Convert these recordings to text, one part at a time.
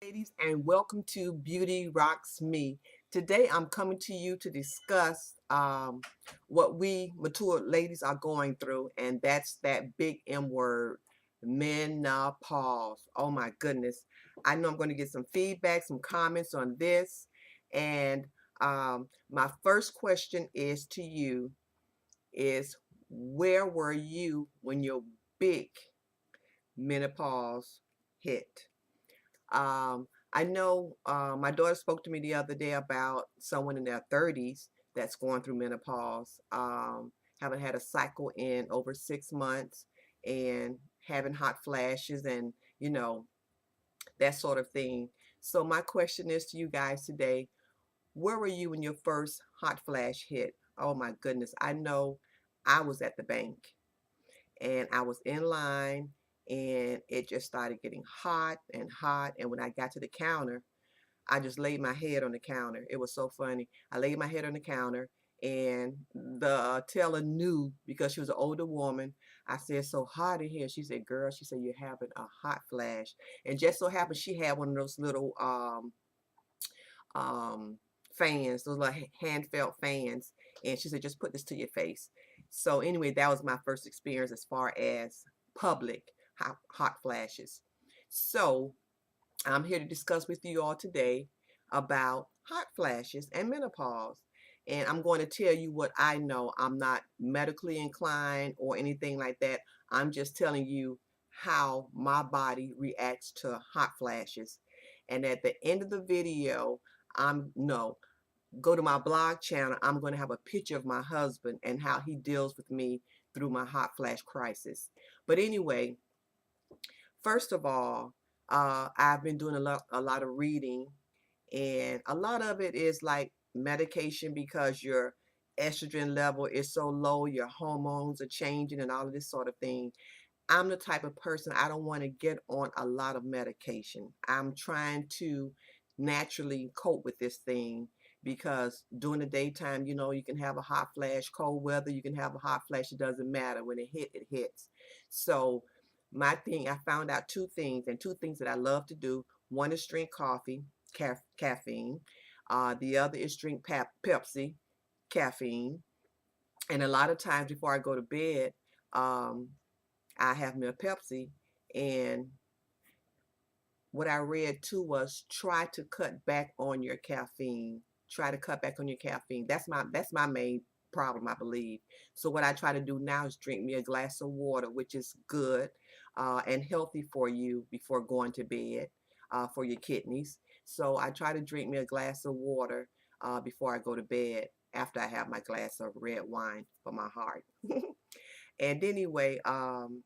Ladies, and welcome to Beauty Rocks Me. Today I'm coming to you to discuss what we mature ladies are going through, and that's that big M word, menopause. Oh my goodness. I know I'm going to get some feedback, some comments on this. And my first question is to you is where were you when your big menopause hit? I know my daughter spoke to me the other day about someone in their 30s that's going through menopause, haven't had a cycle in over 6 months and having hot flashes and, you know, that sort of thing. So my question is to you guys today, where were you when your first hot flash hit? Oh my goodness. I know I was at the bank and I was in line and it just started getting hot and hot. And when I got to the counter, I just laid my head on the counter. It was so funny. I laid my head on the counter and the teller knew because she was an older woman. I said, so hot in here. She said, girl, she said, you're having a hot flash. And just so happened she had one of those little um, fans, those little hand felt fans. And she said, just put this to your face. So anyway, that was my first experience as far as public hot flashes. So I'm here to discuss with you all today about hot flashes and menopause. And I'm going to tell you what I know. I'm not medically inclined or anything like that. I'm just telling you how my body reacts to hot flashes. And at the end of the video, I'm no, go to my blog channel. I'm going to have a picture of my husband and how he deals with me through my hot flash crisis. But anyway, first of all, I've been doing a lot of reading, and a lot of it is like medication because your estrogen level is so low, your hormones are changing, and all of this sort of thing. I'm the type of person I don't want to get on a lot of medication. I'm trying to naturally cope with this thing because during the daytime, you can have a hot flash, cold weather, you can have a hot flash, it doesn't matter. When it hits. So my thing, I found out two things that I love to do. One is drink coffee, caffeine. The other is drink Pepsi, caffeine. And a lot of times before I go to bed, um, I have me a Pepsi, and what I read too was try to cut back on your caffeine. Try to cut back on your caffeine. That's my main problem, I believe. So what I try to do now is drink me a glass of water, which is good and healthy for you before going to bed for your kidneys. So I try to drink me a glass of water before I go to bed after I have my glass of red wine for my heart. And anyway, going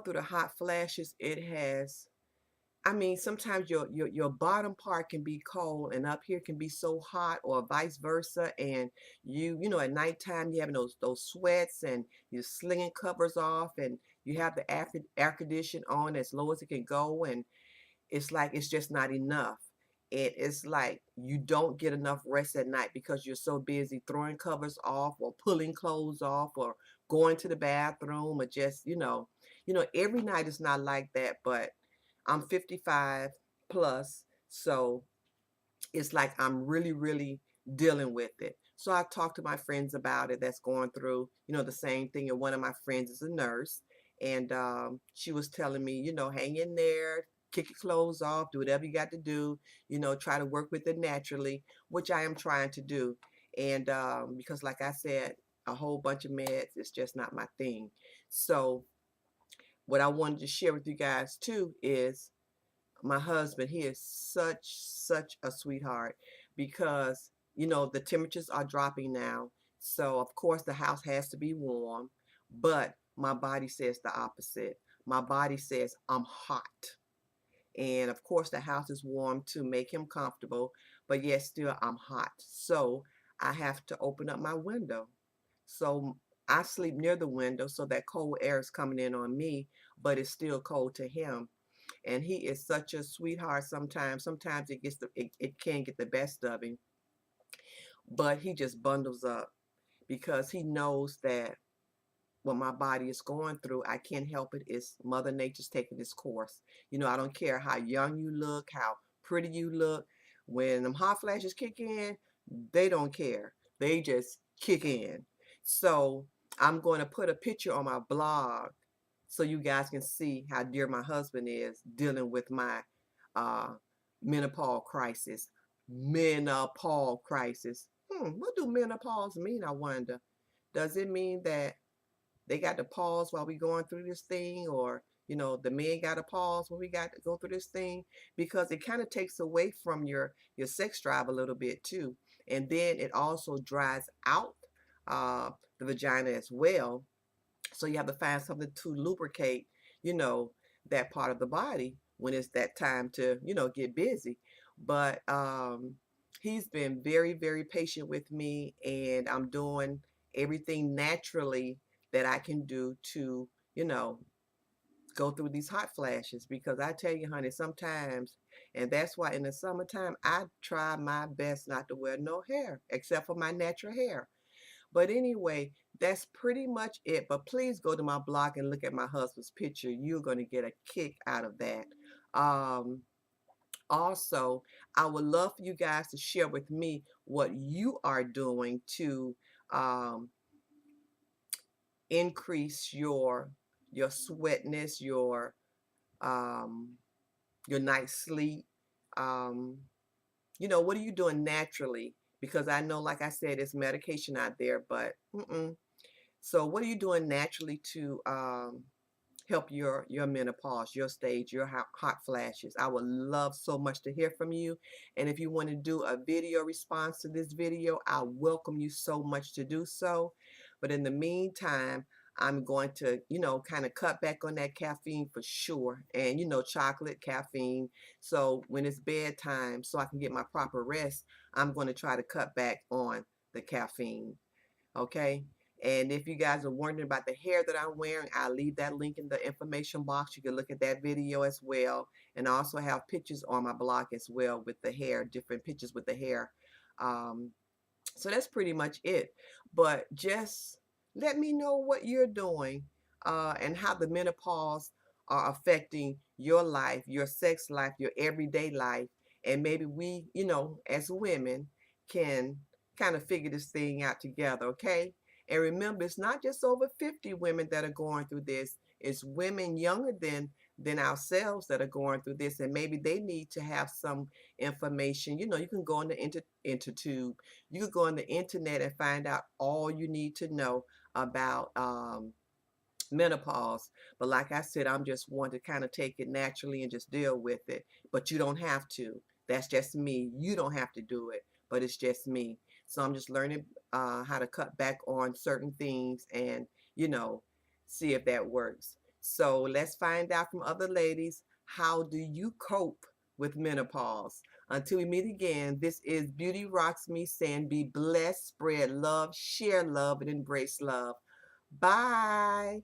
through the hot flashes, it has, I mean, sometimes your bottom part can be cold and up here can be so hot, or vice versa. And at nighttime you having those sweats and you're slinging covers off and you have the air condition on as low as it can go, and it's like it's just not enough. And it's like you don't get enough rest at night because you're so busy throwing covers off or pulling clothes off or going to the bathroom or just, every night is not like that, but I'm 55 plus, so it's like I'm really, really dealing with it. So I talked to my friends about it that's going through, the same thing. And one of my friends is a nurse, and she was telling me, hang in there, kick your clothes off, do whatever you got to do, try to work with it naturally, which I am trying to do. And because, like I said, a whole bunch of meds is just not my thing. So what I wanted to share with you guys too is my husband. He is such a sweetheart because the temperatures are dropping now, so of course the house has to be warm, but my body says the opposite. My body says I'm hot, and of course the house is warm to make him comfortable, but yet still I'm hot. So I have to open up my window, so I sleep near the window so that cold air is coming in on me, but it's still cold to him. And he is such a sweetheart. Sometimes it can get the best of him, but he just bundles up because he knows that what my body is going through. I can't help it. It's Mother Nature's taking its course. You know, I don't care how young you look, how pretty you look. When them hot flashes kick in, they don't care. They just kick in. So I'm going to put a picture on my blog so you guys can see how dear my husband is dealing with my uh, menopause crisis. Menopause crisis. What do menopause mean, I wonder? Does it mean that they got to pause while we going through this thing, or the men got to pause when we got to go through this thing? Because it kind of takes away from your sex drive a little bit too, and then it also dries out uh, the vagina as well. So you have to find something to lubricate, you know, that part of the body when it's that time to, get busy. But he's been very, very patient with me, and I'm doing everything naturally that I can do to, you know, go through these hot flashes. Because I tell you, honey, sometimes, and that's why in the summertime, I try my best not to wear no hair except for my natural hair. But anyway, that's pretty much it. But please go to my blog and look at my husband's picture. You're going to get a kick out of that. Um, Also, I would love for you guys to share with me what you are doing to um, increase your sweatness, um, your night's sleep. Um, what are you doing naturally? Because I know, like I said, there's medication out there, but so what are you doing naturally to help your menopause, your stage, your hot flashes? I would love so much to hear from you. And if you want to do a video response to this video, I welcome you so much to do so. But in the meantime, I'm going to, kind of cut back on that caffeine for sure. And, chocolate, caffeine. So when it's bedtime, so I can get my proper rest, I'm going to try to cut back on the caffeine. Okay. And if you guys are wondering about the hair that I'm wearing, I'll leave that link in the information box. You can look at that video as well. And I also have pictures on my blog as well with the hair, different pictures with the hair. Um, so that's pretty much it. But just let me know what you're doing and how the menopause are affecting your life, your sex life, your everyday life. And maybe we, as women can kind of figure this thing out together, okay? And remember, it's not just over 50 women that are going through this. It's women younger than ourselves that are going through this, and maybe they need to have some information. You can go on the intertube, you could go on the internet and find out all you need to know about menopause. But like I said, I'm just one to kind of take it naturally and just deal with it. But you don't have to. That's just me. You don't have to do it, but it's just me. So I'm just learning how to cut back on certain things and, see if that works. So let's find out from other ladies, how do you cope with menopause? Until we meet again, this is Beauty Rocks Me saying be blessed, spread love, share love, and embrace love. Bye.